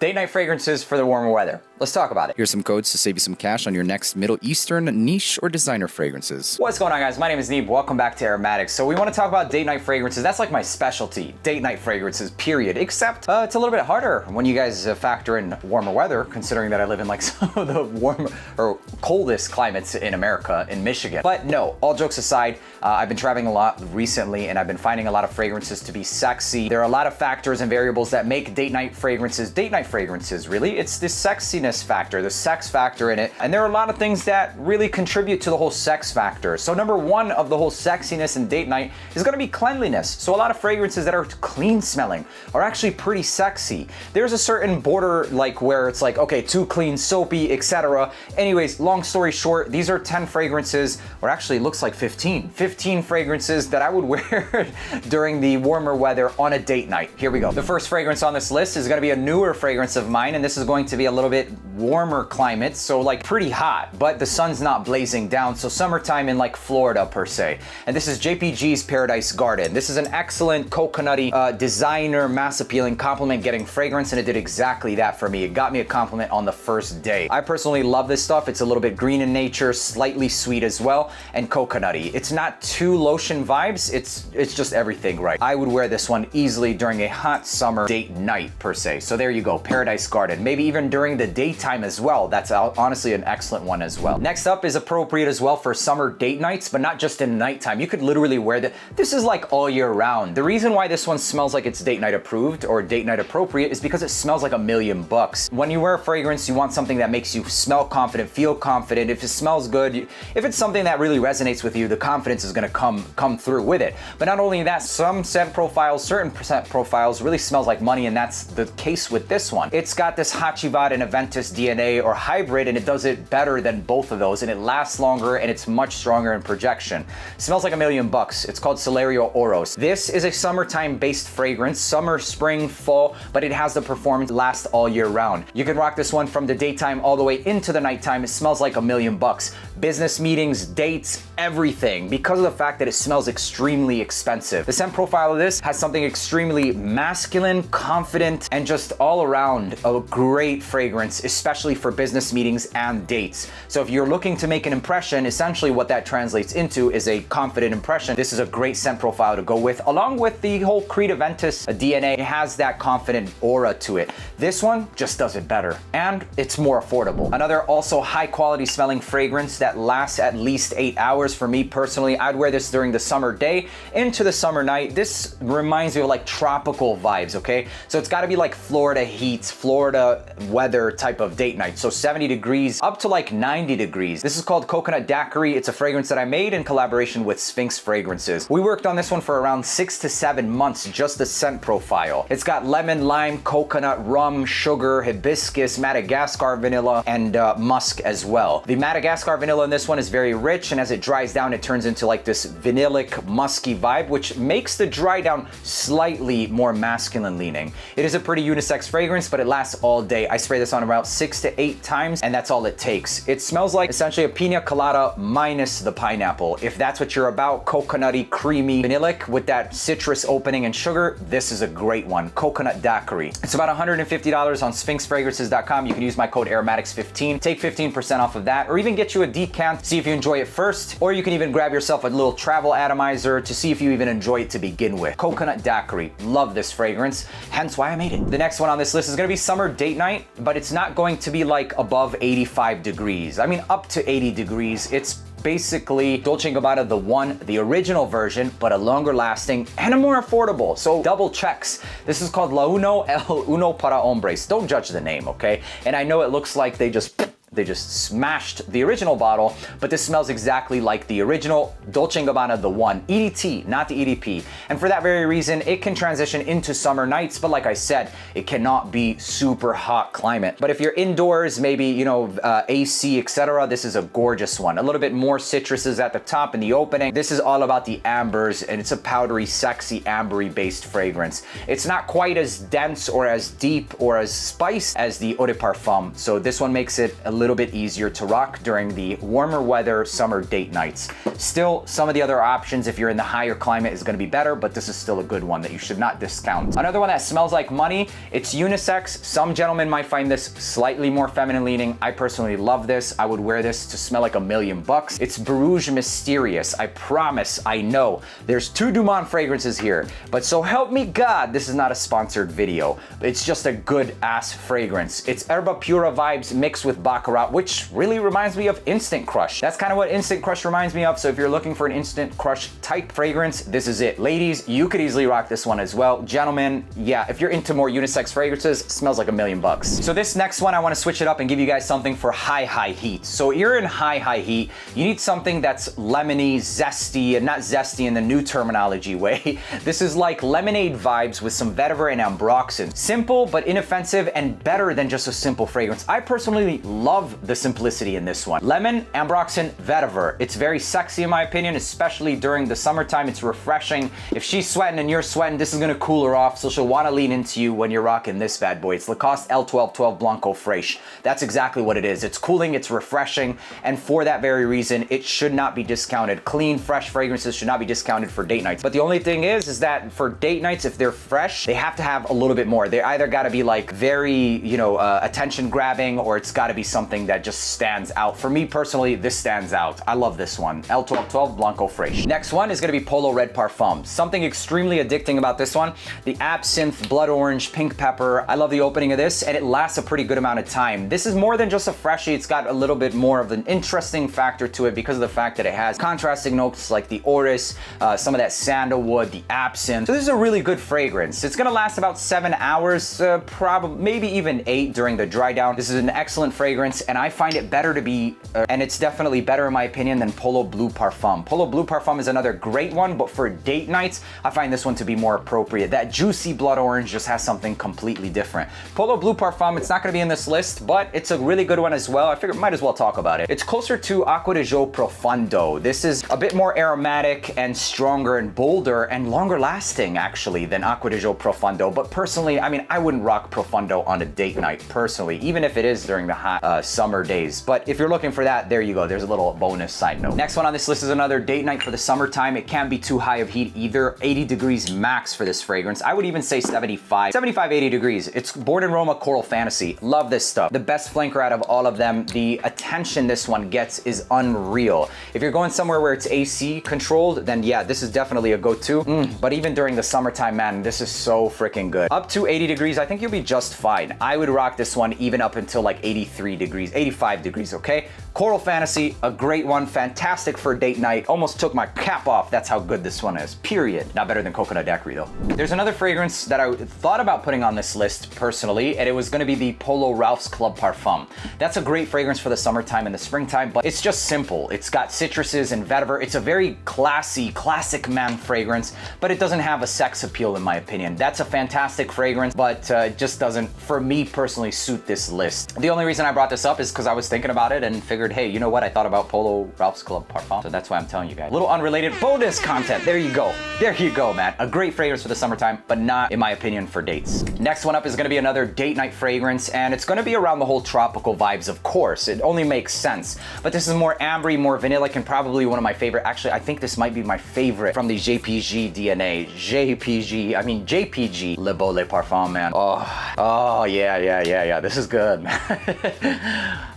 Date night fragrances for the warmer weather. Let's talk about it. Here's some codes to save you some cash on your next Middle Eastern niche or designer fragrances. What's going on, guys? My name is Neeb. Welcome back to AROMATIX. So we want to talk about date night fragrances. That's like my specialty, date night fragrances, period. Except it's a little bit harder when you guys factor in warmer weather, considering that I live in like some of the warm or coldest climates in America, in Michigan. But no, all jokes aside, I've been traveling a lot recently and I've been finding a lot of fragrances to be sexy. There are a lot of factors and variables that make date night fragrances, really. It's this sexiness factor, the sex factor in it. And there are a lot of things that really contribute to the whole sex factor. So number one of the whole sexiness in date night is gonna be cleanliness. So a lot of fragrances that are clean smelling are actually pretty sexy. There's a certain border like where it's like, okay, too clean, soapy, etc. Anyways, long story short, these are 10 fragrances, or actually it looks like 15 fragrances that I would wear during the warmer weather on a date night. Here we go. The first fragrance on this list is gonna be a newer fragrance of mine, and this is going to be a little bit warmer climate, so like pretty hot, but the sun's not blazing down, so summertime in like Florida per se. And this is JPG's Paradise Garden. This is an excellent coconutty designer, mass appealing, compliment getting fragrance, and it did exactly that for me. It got me a compliment on the first day. I personally love this stuff. It's a little bit green in nature, slightly sweet as well, and coconutty. It's not too lotion vibes, it's just everything right. I would wear this one easily during a hot summer date night per se. So there you go, Paradise Garden. Maybe even during the daytime as well. That's honestly an excellent one as well. Next up is appropriate as well for summer date nights, but not just in nighttime. You could literally wear this is like all year round. The reason why this one smells like it's date night approved or date night appropriate is because it smells like $1,000,000. When you wear a fragrance, you want something that makes you smell confident, feel confident. If it smells good, if it's something that really resonates with you, the confidence is gonna come through with it. But not only that, some scent profiles, certain scent profiles really smells like money, and that's the case with this one. It's got this Hachivad and Aventus DNA or hybrid, and it does it better than both of those, and it lasts longer and it's much stronger in projection. Smells like $1,000,000. It's called Salario Oros. This is a summertime based fragrance, summer, spring, fall, but it has the performance last all year round. You can rock this one from the daytime all the way into the nighttime. It smells like $1,000,000. Business meetings, dates, everything, because of the fact that it smells extremely expensive. The scent profile of this has something extremely masculine, confident, and just all around a great fragrance, especially for business meetings and dates. So if you're looking to make an impression, essentially what that translates into is a confident impression. This is a great scent profile to go with, along with the whole Creed Aventus DNA. It has that confident aura to it. This one just does it better, and it's more affordable. Another also high quality smelling fragrance that lasts at least 8 hours. For me personally, I'd wear this during the summer day into the summer night. This reminds me of like tropical vibes, okay? So it's gotta be like Florida heat, Florida weather type of date night. So 70 degrees up to like 90 degrees. This is called Coconut Daiquiri. It's a fragrance that I made in collaboration with Sphinx Fragrances. We worked on this one for around 6 to 7 months, just the scent profile. It's got lemon, lime, coconut, rum, sugar, hibiscus, Madagascar vanilla, and musk as well. The Madagascar vanilla in this one is very rich, and as it dries down, it turns into like this vanillic, musky vibe, which makes the dry down slightly more masculine leaning. It is a pretty unisex fragrance, but it lasts all day. I spray this on about 6 to 8 times, and that's all it takes. It smells like essentially a pina colada minus the pineapple. If that's what you're about, coconutty, creamy, vanillic with that citrus opening and sugar, this is a great one. Coconut Daiquiri. It's about $150 on sphinxfragrances.com. You can use my code AROMATIX15, take 15% off of that, or even get you a decant, see if you enjoy it first, or you can even grab yourself a little travel atomizer to see if you even enjoy it to begin with. Coconut Daiquiri. Love this fragrance, hence why I made it. The next one on this list is gonna be summer date night, but it's not going to be like above 85 degrees. I mean, up to 80 degrees. It's basically Dolce & Gabbana the original version, but a longer lasting and a more affordable. So double checks. This is called La Uno El Uno para Hombres. Don't judge the name, okay? And I know it looks like they just smashed the original bottle, but this smells exactly like the original Dolce & Gabbana the one, EDT, not the EDP. And for that very reason, it can transition into summer nights, but like I said, it cannot be super hot climate. But if you're indoors, maybe, you know, AC, etc., this is a gorgeous one. A little bit more citruses at the top in the opening. This is all about the ambers, and it's a powdery, sexy, ambery based fragrance. It's not quite as dense or as deep or as spiced as the Eau de Parfum, so this one makes it a little little bit easier to rock during the warmer weather summer date nights. Still, some of the other options, if you're in the higher climate, is gonna be better, but this is still a good one that you should not discount. Another one that smells like money, it's unisex. Some gentlemen might find this slightly more feminine leaning. I personally love this. I would wear this to smell like $1,000,000. It's Barouge Mysterious. I promise, I know. There's 2 Dumont fragrances here, but so help me God, this is not a sponsored video. It's just a good ass fragrance. It's Herba Pura vibes mixed with Baccarat, which really reminds me of Instant Crush. That's kind of what Instant Crush reminds me of. So if you're looking for an Instant Crush type fragrance, this is it. Ladies, you could easily rock this one as well. Gentlemen, yeah, if you're into more unisex fragrances, it smells like $1,000,000. So this next one, I want to switch it up and give you guys something for high heat. So you're in high heat, you need something that's lemony, zesty, and not zesty in the new terminology way. This is like lemonade vibes with some vetiver and ambroxan. Simple but inoffensive and better than just a simple fragrance. I personally love the simplicity in this one. Lemon, ambroxan, vetiver. It's very sexy in my opinion, especially during the summertime. It's refreshing. If she's sweating and you're sweating, this is gonna cool her off, so she'll wanna lean into you when you're rocking this bad boy. It's Lacoste L1212 Blanco Fraiche. That's exactly what it is. It's cooling, it's refreshing, and for that very reason, it should not be discounted. Clean, fresh fragrances should not be discounted for date nights. But the only thing is that for date nights, if they're fresh, they have to have a little bit more. They either gotta be like very, you know, attention grabbing, or it's gotta be something that just stands out. For me personally, this stands out. I love this one. L1212 Blanco Fraiche. Next one is gonna be Polo Red Parfum. Something extremely addicting about this one. The absinthe, blood orange, pink pepper. I love the opening of this, and it lasts a pretty good amount of time. This is more than just a freshie. It's got a little bit more of an interesting factor to it because of the fact that it has contrasting notes like the orris, some of that sandalwood, the absinthe. So this is a really good fragrance. It's gonna last about 7 hours, probably maybe even 8 during the dry down. This is an excellent fragrance, and I find it better to be, and it's definitely better in my opinion than Polo Blue Parfum. Polo Blue Parfum is another great one, but for date nights, I find this one to be more appropriate. That juicy blood orange just has something completely different. Polo Blue Parfum, it's not gonna be in this list, but it's a really good one as well. I figured might as well talk about it. It's closer to Acqua di Gio Profondo. This is a bit more aromatic and stronger and bolder and longer lasting actually than Acqua di Gio Profondo. But personally, I mean, I wouldn't rock Profondo on a date night personally, even if it is during the hot summer days. But if you're looking for that, there you go. There's a little bonus side note. Next one on this list is another date night for the summertime. It can't be too high of heat either. 80 degrees max for this fragrance. I would even say 75, 80 degrees. It's Born in Roma Coral Fantasy. Love this stuff. The best flanker out of all of them. The attention this one gets is unreal. If you're going somewhere where it's AC controlled, then yeah, this is definitely a go-to. But even during the summertime, man, this is so freaking good. Up to 80 degrees, I think you'll be just fine. I would rock this one even up until like 83 degrees, 85 degrees, okay? Coral Fantasy, a great one, fantastic for date night. Almost took my cap off. That's how good this one is, period. Not better than Coconut Daiquiri though. There's another fragrance that I thought about putting on this list personally, and it was gonna be the Polo Ralph's Club Parfum. That's a great fragrance for the summertime and the springtime, but it's just simple. It's got citruses and vetiver. It's a very classy, classic man fragrance, but it doesn't have a sex appeal in my opinion. That's a fantastic fragrance, but it just doesn't, for me personally, suit this list. The only reason I brought this up is because I was thinking about it and figured, hey, you know what? I thought about Polo Ralph's Club Parfum, so that's why I'm telling you guys. A little unrelated bonus content. There you go. There you go, man. A great fragrance for the summertime, but not, in my opinion, for dates. Next one up is gonna be another date night fragrance, and it's gonna be around the whole tropical vibes, of course. It only makes sense. But this is more ambery, more vanilla, and probably one of my favorite. Actually, I think this might be my favorite from the JPG DNA. JPG Le Beau Le Parfum, man. Oh, yeah. This is good, man.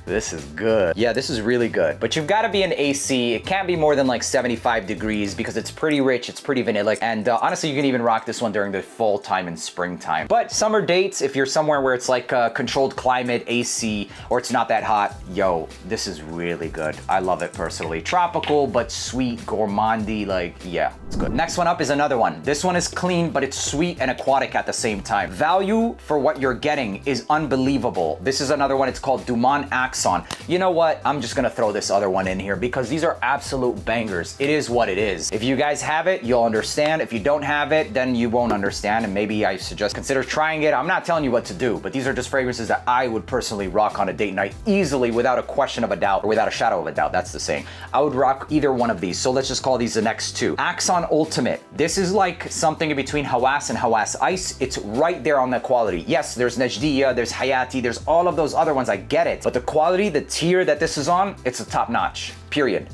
This is good. Yeah, this is really good. But you've got to be in AC. It can't be more than like 75 degrees because it's pretty rich, it's pretty vanilla. And honestly, you can even rock this one during the fall time and springtime. But summer dates, if you're somewhere where it's like a controlled climate, AC, or it's not that hot, yo, this is really good. I love it personally. Tropical, but sweet, gourmandy, like, yeah, it's good. Next one up is another one. This one is clean, but it's sweet and aquatic at the same time. Value for what you're getting is unbelievable. This is another one. It's called Dumont Axon. You know what? I'm just gonna throw this other one in here because these are absolute bangers. It is what it is. If you guys have it, you'll understand. If you don't have it, then you won't understand, and maybe I suggest consider trying it. I'm not telling you what to do, but these are just fragrances that I would personally rock on a date night easily without a question of a doubt, or without a shadow of a doubt. That's the saying. I would rock either one of these. So let's just call these the next two. Axon Ultimate. This is like something in between Hawas and Hawas Ice. It's right there on the quality. Yes, there's Najdiya, there's Hayati, there's all of those other ones. I get it, but the quality quality, the tier that this is on, it's a top notch. Period.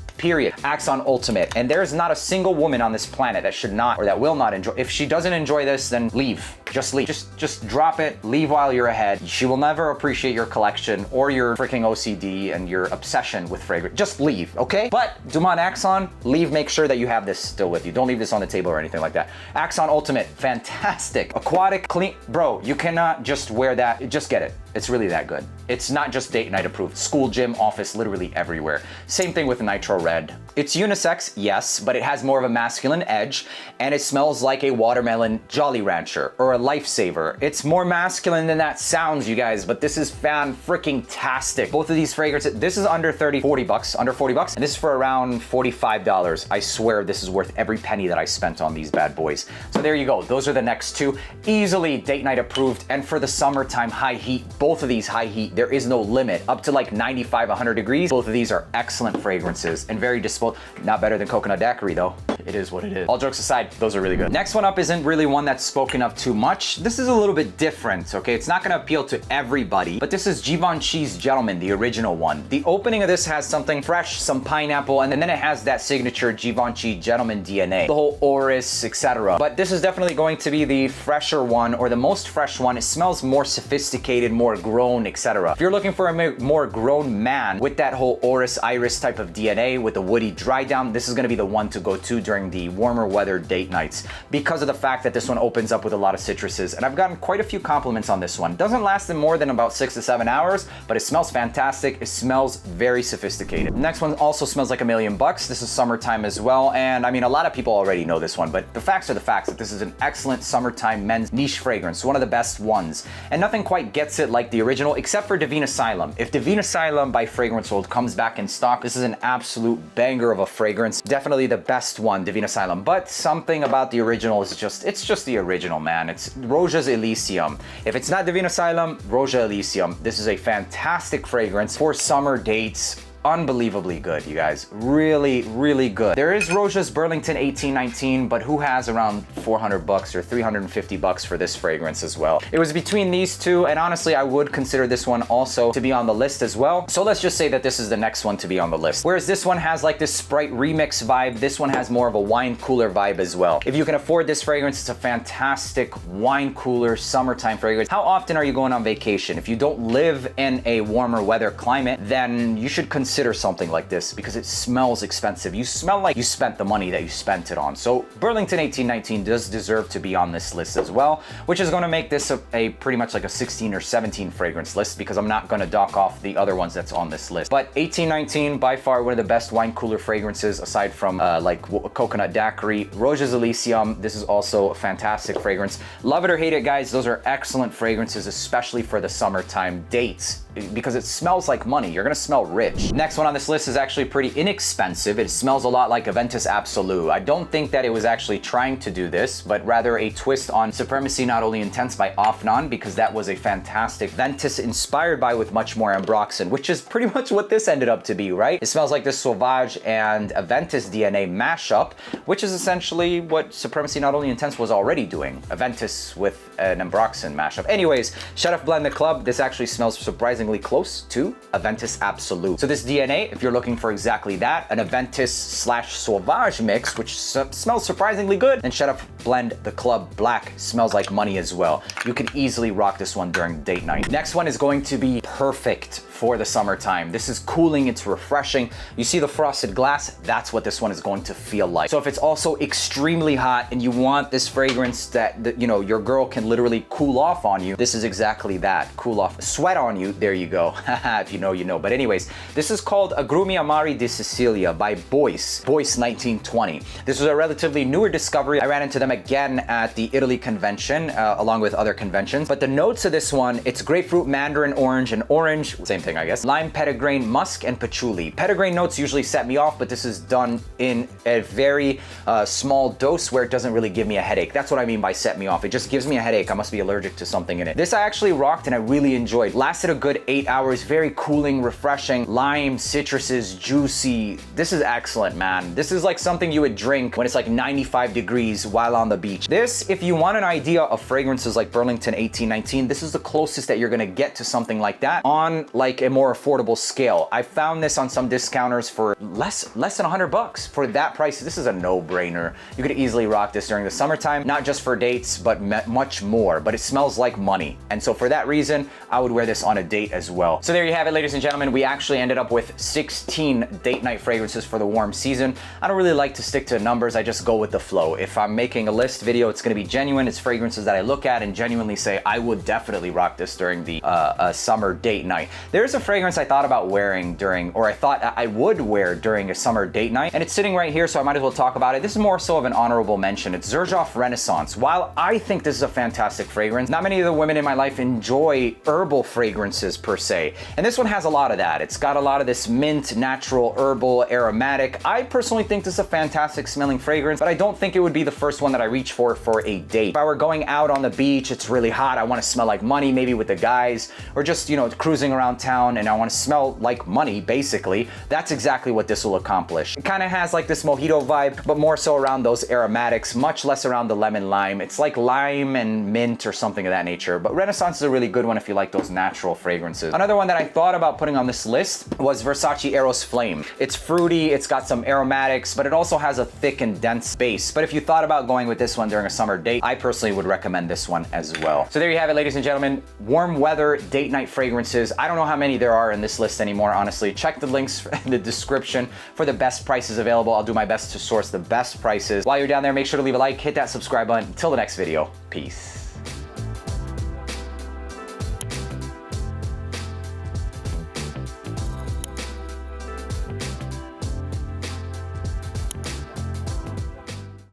Axon Ultimate. And there's not a single woman on this planet that should not or that will not enjoy. If she doesn't enjoy this, then leave. Just leave. Just drop it. Leave while you're ahead. She will never appreciate your collection or your freaking OCD and your obsession with fragrance. Just leave, okay? But Dumont Axon, leave. Make sure that you have this still with you. Don't leave this on the table or anything like that. Axon Ultimate, fantastic. Aquatic, clean. Bro, you cannot just wear that. Just get it. It's really that good. It's not just date night approved. School, gym, office, literally everywhere. Same thing with Nitro Red. It's unisex, yes, but it has more of a masculine edge, and it smells like a watermelon Jolly Rancher or a Lifesaver. It's more masculine than that sounds, you guys, but this is fan-freaking-tastic. Both of these fragrances, this is under 40 bucks, and this is for around $45. I swear this is worth every penny that I spent on these bad boys. So there you go. Those are the next two. Easily date night approved, and for the summertime high heat, both of these high heat, there is no limit. Up to like 95, 100 degrees. Both of these are excellent fragrances and very disposable. Not better than Coconut Daiquiri though. It is what it is. All jokes aside, those are really good. Next one up isn't really one that's spoken of too much. This is a little bit different, okay? It's not gonna appeal to everybody, but this is Givenchy's Gentleman, the original one. The opening of this has something fresh, some pineapple, and then it has that signature Givenchy Gentleman DNA. The whole orris, etc. But this is definitely going to be the fresher one, or the most fresh one. It smells more sophisticated, more grown, etc. If you're looking for a more grown man with that whole orris iris type of DNA with the woody dry down, this is gonna be the one to go to during the warmer weather date nights because of the fact that this one opens up with a lot of citruses, and I've gotten quite a few compliments on this one. Doesn't last them more than about 6 to 7 hours, but it smells fantastic. It smells very sophisticated. The next one also smells like $1,000,000. This is summertime as well, and I mean, a lot of people already know this one, but the facts are the facts that this is an excellent summertime men's niche fragrance, one of the best ones, and nothing quite gets it like the original except for Divine Asylum. If Divine Asylum by Fragrance World comes back in stock, this is an absolute banger of a fragrance. Definitely the best one, Divine Asylum, but something about the original is it's just the original, man. It's Roja's Elysium. If it's not Divine Asylum, Roja Elysium. This is a fantastic fragrance for summer dates. Unbelievably good, you guys. Really, really good. There is Roja's Burlington 1819, but who has around 400 bucks or 350 bucks for this fragrance as well? It was between these two, and honestly, I would consider this one also to be on the list as well. So let's just say that this is the next one to be on the list. Whereas this one has like this Sprite remix vibe, this one has more of a wine cooler vibe as well. If you can afford this fragrance, it's a fantastic wine cooler summertime fragrance. How often are you going on vacation? If you don't live in a warmer weather climate, then you should consider something like this because it smells expensive. You smell like you spent the money that you spent it on. So Burlington 1819 does deserve to be on this list as well, which is going to make this a pretty much like a 16 or 17 fragrance list because I'm not going to dock off the other ones that's on this list. But 1819, by far one of the best wine cooler fragrances aside from like Coconut Daiquiri. Roja's Elysium, this is also a fantastic fragrance. Love it or hate it, guys, those are excellent fragrances, especially for the summertime dates, because it smells like money. You're gonna smell rich. Next one on this list is actually pretty inexpensive. It smells a lot like Aventus Absolu. I don't think that it was actually trying to do this, but rather a twist on Supremacy Not Only Intense by Afnan, because that was a fantastic Ventus inspired by with much more ambroxan, which is pretty much what this ended up to be, right? It smells like this Sauvage and Aventus DNA mashup, which is essentially what Supremacy Not Only Intense was already doing. Aventus with an ambroxan mashup. Anyways, Shut Up Blend the Club, this actually smells surprisingly close to Aventus Absolu. So this DNA, if you're looking for exactly that, an Aventus / Sauvage mix, which smells surprisingly good, and Shut Up Blend the Club Black smells like money as well. You can easily rock this one during date night. Next one is going to be perfect for the summertime. This is cooling, it's refreshing. You see the frosted glass? That's what this one is going to feel like. So if it's also extremely hot and you want this fragrance that you know, your girl can literally cool off on you, this is exactly that. Cool off, sweat on you, there you go. If you know, you know. But anyways, this is called Agrumi Amari di Sicilia by Boyce 1920. This was a relatively newer discovery. I ran into them again at the Italy convention, along with other conventions. But the notes of this one, it's grapefruit, mandarin orange, and orange, same thing I guess, lime, petitgrain, musk, and patchouli. Petitgrain notes usually set me off, but this is done in a very small dose where it doesn't really give me a headache. That's what I mean by set me off. It just gives me a headache. I must be allergic to something in it. This I actually rocked and I really enjoyed. Lasted a good 8 hours, very cooling, refreshing, lime, citruses, juicy. This is excellent, man. This is like something you would drink when it's like 95 degrees while on the beach. This, if you want an idea of fragrances like Burlington 1819, this is the closest that you're gonna get to something like that on like like a more affordable scale. I found this on some discounters for less than $100. For that price, this is a no-brainer. You could easily rock this during the summertime, not just for dates, but much more. But it smells like money. And so for that reason, I would wear this on a date as well. So there you have it, ladies and gentlemen. We actually ended up with 16 date night fragrances for the warm season. I don't really like to stick to numbers. I just go with the flow. If I'm making a list video, it's going to be genuine. It's fragrances that I look at and genuinely say, I would definitely rock this during the summer date night. There's a fragrance I thought about wearing during, or I thought I would wear during a summer date night, and it's sitting right here, so I might as well talk about it. This is more so of an honorable mention. It's Xerjoff Renaissance. While I think this is a fantastic fragrance, not many of the women in my life enjoy herbal fragrances per se, and this one has a lot of that. It's got a lot of this mint, natural, herbal, aromatic. I personally think this is a fantastic smelling fragrance, but I don't think it would be the first one that I reach for a date. If I were going out on the beach, it's really hot, I want to smell like money, maybe with the guys, or just, you know, cruising around town and I want to smell like money, basically, that's exactly what this will accomplish. It kind of has like this mojito vibe, but more so around those aromatics, much less around the lemon lime. It's like lime and mint or something of that nature, but Renaissance is a really good one if you like those natural fragrances. Another one that I thought about putting on this list was Versace Eros Flame. It's fruity, it's got some aromatics, but it also has a thick and dense base. But if you thought about going with this one during a summer date, I personally would recommend this one as well. So there you have it, ladies and gentlemen. Warm weather date night fragrances. I don't know how many there are in this list anymore, honestly. Check the links in the description for the best prices available. I'll do my best to source the best prices. While you're down there, make sure to leave a like, hit that subscribe button. Until the next video, peace.